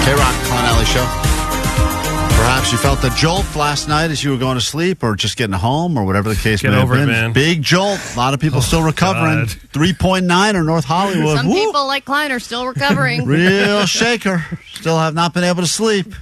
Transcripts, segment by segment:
KROQ, Klein Alley Show. Perhaps you felt the jolt last night as you were going to sleep or just getting home or whatever the case may have been. Man. Big jolt. A lot of people still recovering. 3.9 or North Hollywood. Some people like Klein are still recovering. Real shaker. Still have not been able to sleep.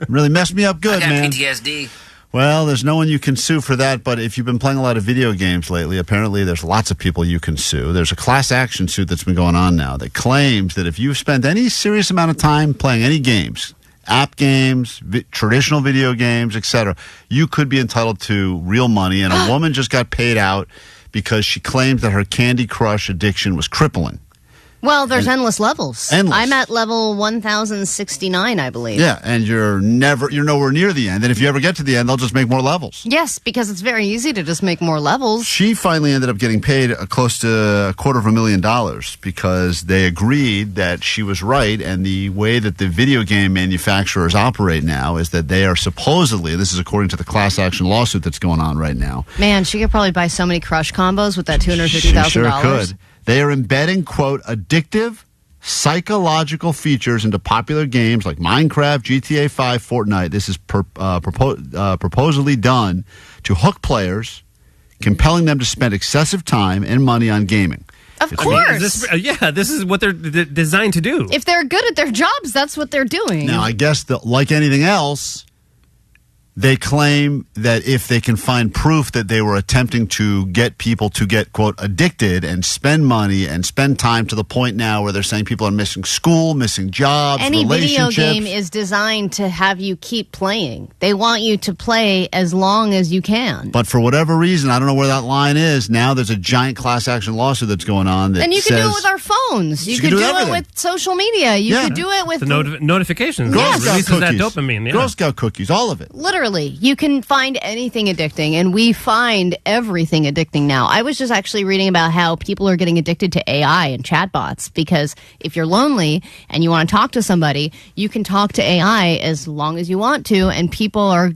Really messed me up good, I got man. PTSD. Well, there's no one you can sue for that, but if you've been playing a lot of video games lately, apparently there's lots of people you can sue. There's a class action suit that's been going on now that claims that if you've spent any serious amount of time playing any games, app games, traditional video games, etc., you could be entitled to real money, and a woman just got paid out because she claimed that her Candy Crush addiction was crippling. Well, there's endless levels. Endless. I'm at level 1069, I believe. Yeah, and you're nowhere near the end. And if you ever get to the end, they'll just make more levels. Yes, because it's very easy to just make more levels. She finally ended up getting paid close to $250,000 because they agreed that she was right. And the way that the video game manufacturers operate now is that they are supposedly, this is according to the class action lawsuit that's going on right now. Man, she could probably buy so many Crush combos with that $250,000. She sure could. They are embedding, quote, addictive psychological features into popular games like Minecraft, GTA 5, Fortnite. This is purportedly done to hook players, compelling them to spend excessive time and money on gaming. Of course. This is what they're designed to do. If they're good at their jobs, that's what they're doing. Now, I guess that, like anything else, they claim that if they can find proof that they were attempting to get people to get, quote, addicted and spend money and spend time to the point now where they're saying people are missing school, missing jobs, Any video relationships. game is designed to have you keep playing. They want you to play as long as you can. But for whatever reason, I don't know where that line is. Now there's a giant class action lawsuit that's going on. That and you can says, do it with our phones. You can could do do everything. it with social media. You could do it with the notifications. Girl It Scout releases that cookies. dopamine. Yeah. Girl Scout cookies, all of it. Literally, you can find anything addicting, and we find everything addicting now. I was just actually reading about how people are getting addicted to AI and chatbots, because if you're lonely and you want to talk to somebody, you can talk to AI as long as you want to, and people are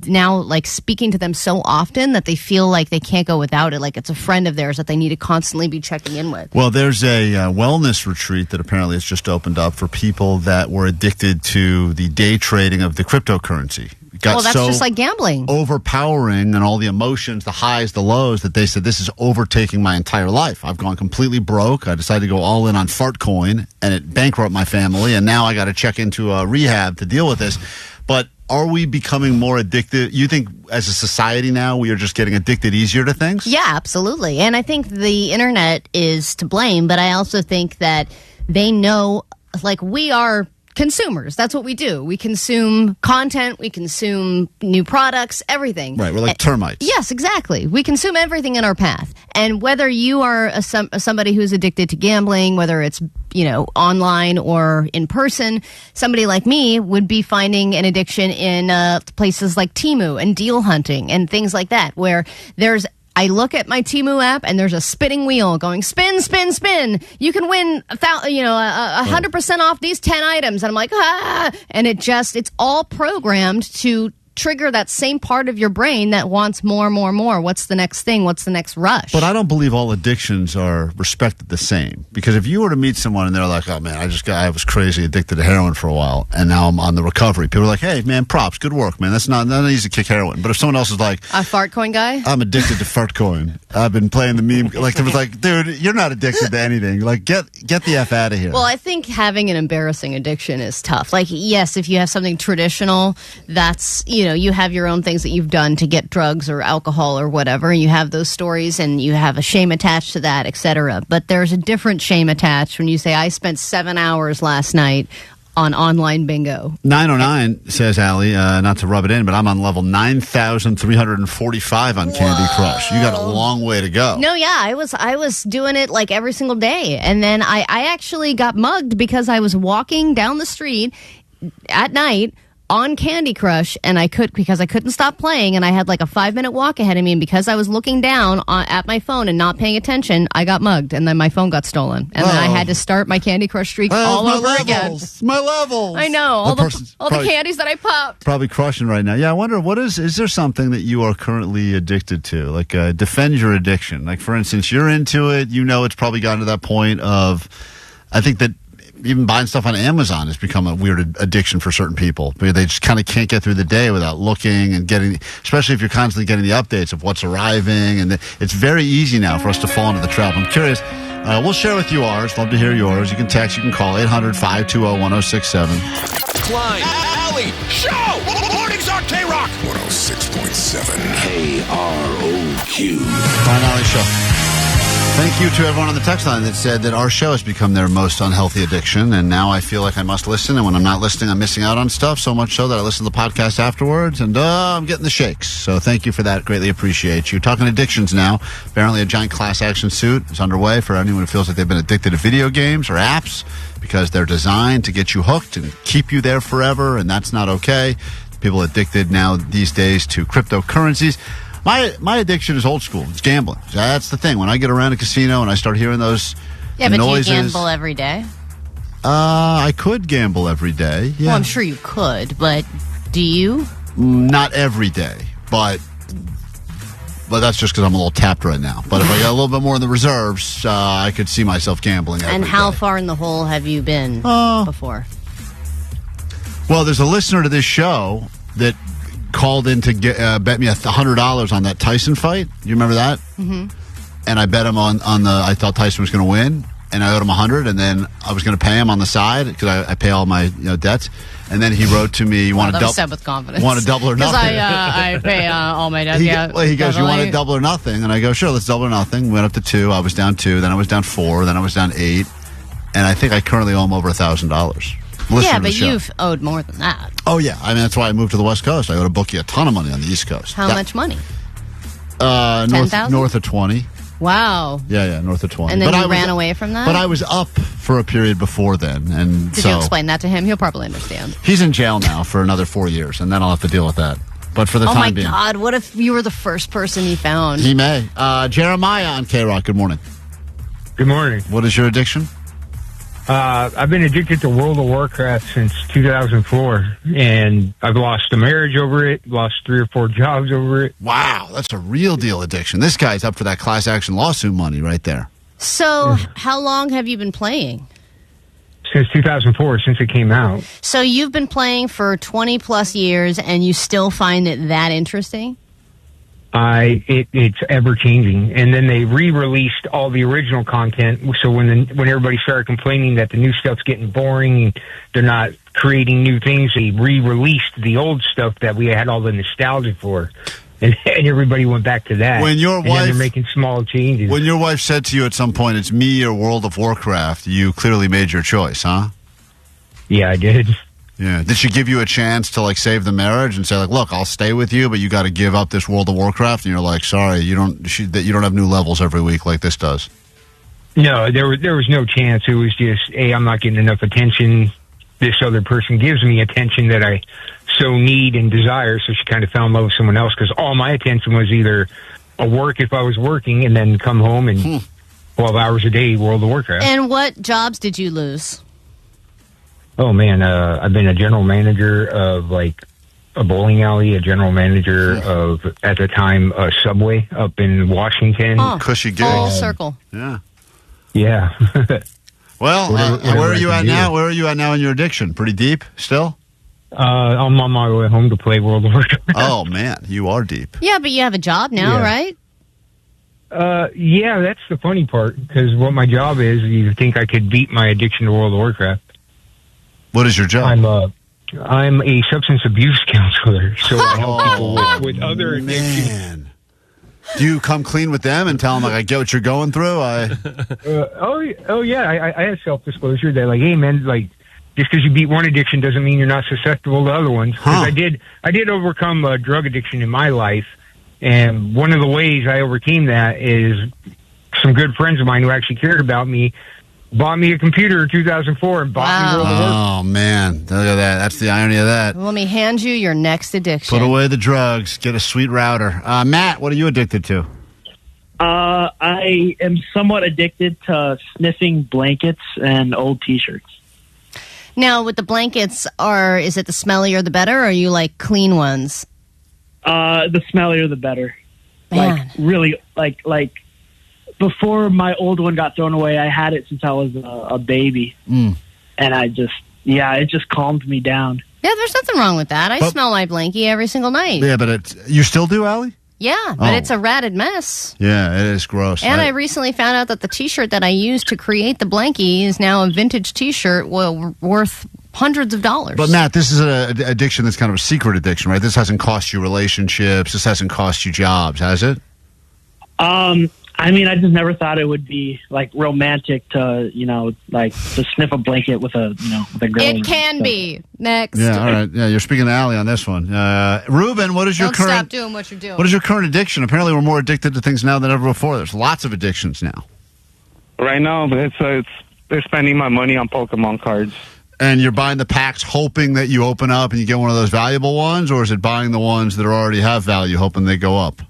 now like speaking to them so often that they feel like they can't go without it, like it's a friend of theirs that they need to constantly be checking in with. Well, there's a wellness retreat that apparently has just opened up for people that were addicted to the day trading of the cryptocurrency. Well, that's just like gambling. Overpowering, and all the emotions, the highs, the lows, that they said, this is overtaking my entire life. I've gone completely broke. I decided to go all in on Fartcoin, and it bankrupted my family, and now I got to check into a rehab to deal with this. But are we becoming more addicted? You think as a society now we are just getting addicted easier to things? Yeah, absolutely. And I think the internet is to blame, but I also think that they know, like, we are consumers. That's what we do. We consume content, we consume new products, everything. Right, we're like termites. Yes, exactly. We consume everything in our path. And whether you are somebody who's addicted to gambling, whether it's, online or in person, somebody like me would be finding an addiction in places like Temu and deal hunting and things like that, where I look at my Temu app and there's a spinning wheel going spin, spin, spin. You can win 100% off these 10 items. And I'm like, and it's all programmed to trigger that same part of your brain that wants more, more, more. What's the next thing? What's the next rush? But I don't believe all addictions are respected the same. Because if you were to meet someone and they're like, oh man, I was crazy addicted to heroin for a while and now I'm on the recovery. People are like, hey man, props, good work, man. That's not easy to kick heroin. But if someone else is like, a Fartcoin guy? I'm addicted to Fartcoin. I've been playing the meme. Like, it was like, dude, you're not addicted to anything. Like, get the F out of here. Well, I think having an embarrassing addiction is tough. Like, yes, if you have something traditional, that's, you have your own things that you've done to get drugs or alcohol or whatever, and you have those stories and you have a shame attached to that, etc. But there's a different shame attached when you say, I spent 7 hours last night on online bingo. 909 says, Allie, not to rub it in, but I'm on level 9,345 on Candy Crush. You got a long way to go. No, yeah, I was doing it like every single day. And then I actually got mugged because I was walking down the street at night on Candy Crush, and because I couldn't stop playing, and I had like a 5-minute walk ahead of me, and because I was looking down at my phone and not paying attention, I got mugged, and then my phone got stolen, and then I had to start my Candy Crush streak all over again. My levels. I know, all the candies that I popped. Probably crushing right now. Yeah, I wonder, is there something that you are currently addicted to? Like, defend your addiction. Like, for instance, you're into it, it's probably gotten to that point of, I think that even buying stuff on Amazon has become a weird addiction for certain people. They just kind of can't get through the day without looking and getting, especially if you're constantly getting the updates of what's arriving. And it's very easy now for us to fall into the trap. I'm curious. We'll share with you ours. Love to hear yours. You can text. You can call 800-520-1067. Klein, Alley, Show! Mornings on KROQ 106.7 KROQ. Klein Alley Show. Thank you to everyone on the text line that said that our show has become their most unhealthy addiction, and now I feel like I must listen, and when I'm not listening, I'm missing out on stuff, so much so that I listen to the podcast afterwards, and I'm getting the shakes. So thank you for that. Greatly appreciate you. Talking addictions now. Apparently a giant class action suit is underway for anyone who feels like they've been addicted to video games or apps because they're designed to get you hooked and keep you there forever, and that's not okay. People addicted now these days to cryptocurrencies. My addiction is old school. It's gambling. That's the thing. When I get around a casino and I start hearing those noises, you gamble every day? I could gamble every day. Yeah. Well, I'm sure you could, but do you? Not every day, but that's just because I'm a little tapped right now. But if I got a little bit more in the reserves, I could see myself gambling every day. And how far in the hole have you been before? Well, there's a listener to this show that called in to bet me $100 on that Tyson fight. You remember that? Mm-hmm. And I bet him on I thought Tyson was going to win, and I owed him $100, and then I was going to pay him on the side because I pay all my debts. And then he wrote to me, "You want to double?" Said with confidence. Want to double or nothing? Because I pay all my debts. He goes, "You want to double or nothing?" And I go, "Sure, let's double or nothing." We went up to 2. I was down 2. Then I was down 4. Then I was down 8. And I think I currently owe him over $1,000. Yeah, but you've owed more than that. Oh, yeah. I mean, that's why I moved to the West Coast. I owed a bookie a ton of money on the East Coast. How much money? North of 20. Wow. Yeah, north of 20. And then you ran away from that? But I was up for a period before then. And Did you explain that to him? He'll probably understand. He's in jail now for another 4 years, and then I'll have to deal with that. But for the time being. Oh, my God. What if you were the first person he found? He may. Jeremiah on KROQ. Good morning. Good morning. What is your addiction? I've been addicted to World of Warcraft since 2004, and I've lost a marriage over it, lost 3 or 4 jobs over it. Wow, that's a real deal addiction. This guy's up for that class action lawsuit money right there. So, how long have you been playing? Since 2004, since it came out. So, you've been playing for 20 plus years, and you still find it that interesting? It's ever changing, and then they re-released all the original content. So when everybody started complaining that the new stuff's getting boring, they're not creating new things, they re-released the old stuff that we had all the nostalgia for, and everybody went back to that. When your wife, they're making small changes. When your wife said to you at some point, "It's me or World of Warcraft," you clearly made your choice, huh? Yeah, I did. Yeah. Did she give you a chance to save the marriage and say "Look, I'll stay with you, but you got to give up this World of Warcraft"? And you're like, "Sorry, you don't have new levels every week like this does." No, there was no chance. It was just, hey, I'm not getting enough attention. This other person gives me attention that I so need and desire. So she kind of fell in love with someone else because all my attention was either a work if I was working, and then come home and 12 hours a day World of Warcraft. And what jobs did you lose? Oh, man, I've been a general manager of, a bowling alley, a general manager of, at the time, a Subway up in Washington. Oh, cushy gig. Full circle. Yeah. Yeah. Well, where are you at now? Where are you at now in your addiction? Pretty deep still? I'm on my way home to play World of Warcraft. Oh, man, you are deep. Yeah, but you have a job now, right? Yeah, that's the funny part, because what my job is, you think I could beat my addiction to World of Warcraft. What is your job? I'm a substance abuse counselor, so I help people with other addictions. Man. Do you come clean with them and tell them, I get what you're going through? Yeah, I have self-disclosure. They're like, hey, man, just because you beat one addiction doesn't mean you're not susceptible to other ones. Because I did overcome a drug addiction in my life, and one of the ways I overcame that is some good friends of mine who actually cared about me bought me a computer in 2004 and bought me World of Warcraft. Oh, man. Look at that. That's the irony of that. Let me hand you your next addiction. Put away the drugs. Get a sweet router. Matt, what are you addicted to? I am somewhat addicted to sniffing blankets and old T-shirts. Now, with the blankets, is it the smellier the better, or are you like clean ones? The smellier the better. Man. Really, before my old one got thrown away, I had it since I was a baby. and it just calmed me down. Yeah, there's nothing wrong with that. I smell my blankie every single night. Yeah, but you still do, Allie? Yeah, but it's a ratted mess. Yeah, it is gross. And I recently found out that the T-shirt that I used to create the blankie is now a vintage T-shirt worth hundreds of dollars. But Matt, this is an addiction that's kind of a secret addiction, right? This hasn't cost you relationships. This hasn't cost you jobs, has it? I mean, I just never thought it would be like romantic to, like to sniff a blanket with a girl. It can be. Next. Yeah, all right. Yeah, you're speaking to Allie on this one. Ruben, what is your Don't current? stop doing what you're doing. What is your current addiction? Apparently, we're more addicted to things now than ever before. There's lots of addictions now. Right now, but they're spending my money on Pokemon cards. And you're buying the packs hoping that you open up and you get one of those valuable ones, or is it buying the ones that already have value hoping they go up?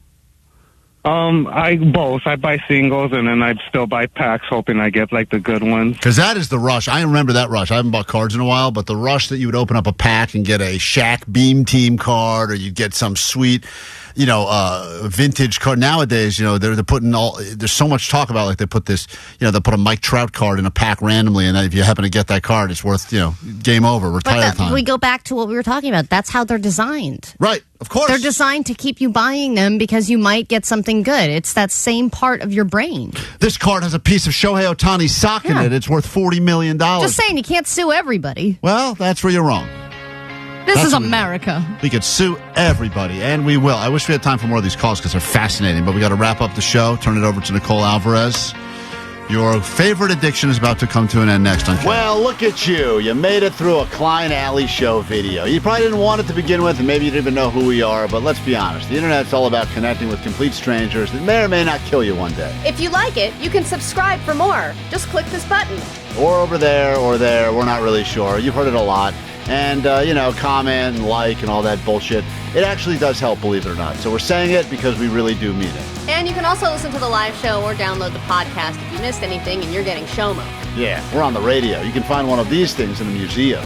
Both. I buy singles and then I still buy packs hoping I get like the good ones. Because that is the rush. I remember that rush. I haven't bought cards in a while, but the rush that you would open up a pack and get a Shaq Beam Team card, or you'd get some sweet, vintage card. Nowadays, they're putting there's so much talk about, like, they put this, they'll put a Mike Trout card in a pack randomly, and if you happen to get that card, it's worth, game over, retire time. We go back to what we were talking about. That's how they're designed. Right, of course. They're designed to keep you buying them because you might get something good. It's that same part of your brain. This card has a piece of Shohei Ohtani's sock in it. It's worth $40 million. Just saying, you can't sue everybody. Well, that's where you're wrong. This is America. We could sue everybody, and we will. I wish we had time for more of these calls because they're fascinating, but we got to wrap up the show. Turn it over to Nicole Alvarez. Your favorite addiction is about to come to an end next on KROQ. Well, look at you. You made it through a Klein Alley Show video. You probably didn't want it to begin with, and maybe you didn't even know who we are, but let's be honest. The internet's all about connecting with complete strangers that may or may not kill you one day. If you like it, you can subscribe for more. Just click this button. Or over there, or there. We're not really sure. You've heard it a lot. And, comment and like and all that bullshit. It actually does help, believe it or not. So we're saying it because we really do mean it. And you can also listen to the live show or download the podcast if you missed anything and you're getting SHOMO. Yeah, we're on the radio. You can find one of these things in the museum.